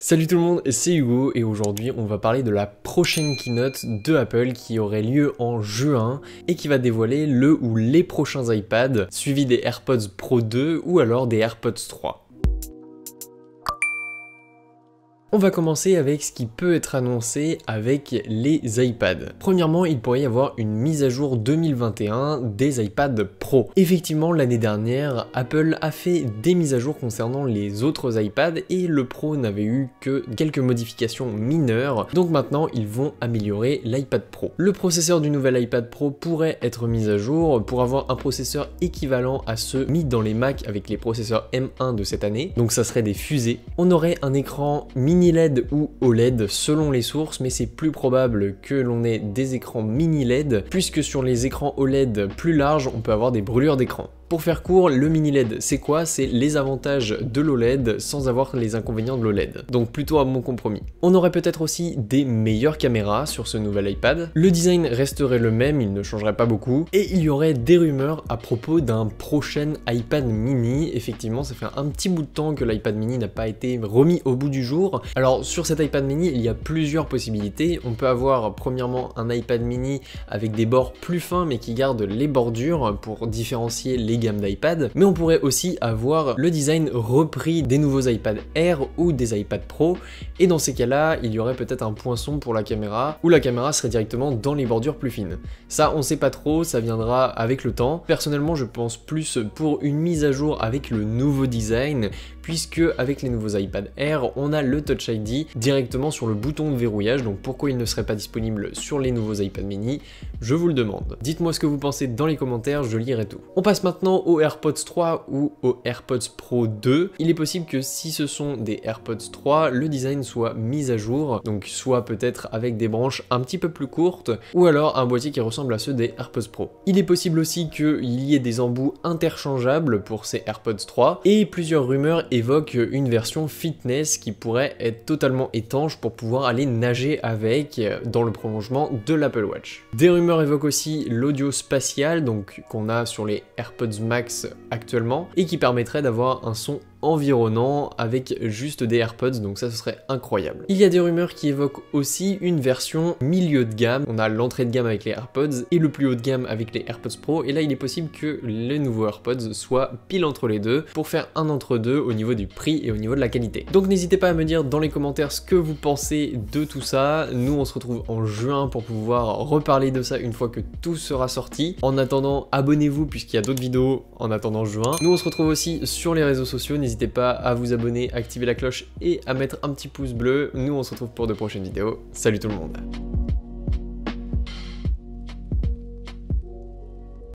Salut tout le monde, c'est Hugo et aujourd'hui on va parler de la prochaine keynote de Apple qui aurait lieu en juin et qui va dévoiler le ou les prochains iPads, suivis des AirPods Pro 2 ou alors des AirPods 3. On va commencer avec ce qui peut être annoncé avec les iPads. Premièrement, il pourrait y avoir une mise à jour 2021 des iPads Pro. Effectivement, l'année dernière, Apple a fait des mises à jour concernant les autres iPads et le Pro n'avait eu que quelques modifications mineures. Donc maintenant, ils vont améliorer l'iPad Pro. Le processeur du nouvel iPad Pro pourrait être mis à jour pour avoir un processeur équivalent à ceux mis dans les Mac avec les processeurs M1 de cette année. Donc ça serait des fusées. On aurait un écran mini LED ou OLED selon les sources, mais c'est plus probable que l'on ait des écrans mini LED puisque sur les écrans OLED plus larges on peut avoir des brûlures d'écran. Pour faire court, le mini LED, c'est quoi? C'est les avantages de l'OLED sans avoir les inconvénients de l'OLED. Donc plutôt un bon compromis. On aurait peut-être aussi des meilleures caméras sur ce nouvel iPad. Le design resterait le même, il ne changerait pas beaucoup. Et il y aurait des rumeurs à propos d'un prochain iPad mini. Effectivement, ça fait un petit bout de temps que l'iPad mini n'a pas été remis au bout du jour. Alors sur cet iPad mini, il y a plusieurs possibilités. On peut avoir premièrement un iPad mini avec des bords plus fins mais qui gardent les bordures pour différencier les gammes d'iPad, mais on pourrait aussi avoir le design repris des nouveaux iPad Air ou des iPad Pro, et dans ces cas-là, il y aurait peut-être un poinçon pour la caméra, où la caméra serait directement dans les bordures plus fines. Ça, on sait pas trop, ça viendra avec le temps. Personnellement, je pense plus pour une mise à jour avec le nouveau design, puisque avec les nouveaux iPad Air, on a le Touch ID directement sur le bouton de verrouillage, donc pourquoi il ne serait pas disponible sur les nouveaux iPad mini, je vous le demande. Dites-moi ce que vous pensez dans les commentaires, je lirai tout. On passe maintenant aux AirPods 3 ou aux AirPods Pro 2. Il est possible que si ce sont des AirPods 3, le design soit mis à jour, donc soit peut-être avec des branches un petit peu plus courtes, ou alors un boîtier qui ressemble à ceux des AirPods Pro. Il est possible aussi qu'il y ait des embouts interchangeables pour ces AirPods 3, et plusieurs rumeurs évoquent une version fitness qui pourrait être totalement étanche pour pouvoir aller nager avec dans le prolongement de l'Apple Watch. Des rumeurs évoquent aussi l'audio spatial, donc qu'on a sur les AirPods Max actuellement, et qui permettrait d'avoir un son environnant avec juste des AirPods, donc ça ce serait incroyable. Il y a des rumeurs qui évoquent aussi une version milieu de gamme. On a l'entrée de gamme avec les AirPods et le plus haut de gamme avec les AirPods Pro, et là il est possible que les nouveaux AirPods soient pile entre les deux pour faire un entre-deux au niveau du prix et au niveau de la qualité. Donc n'hésitez pas à me dire dans les commentaires ce que vous pensez de tout ça. Nous on se retrouve en juin pour pouvoir reparler de ça une fois que tout sera sorti. En attendant, abonnez-vous puisqu'il y a d'autres vidéos en attendant juin. Nous on se retrouve aussi sur les réseaux sociaux, n'hésitez pas à vous abonner, activer la cloche et à mettre un petit pouce bleu. Nous on se retrouve pour de prochaines vidéos. Salut tout le monde!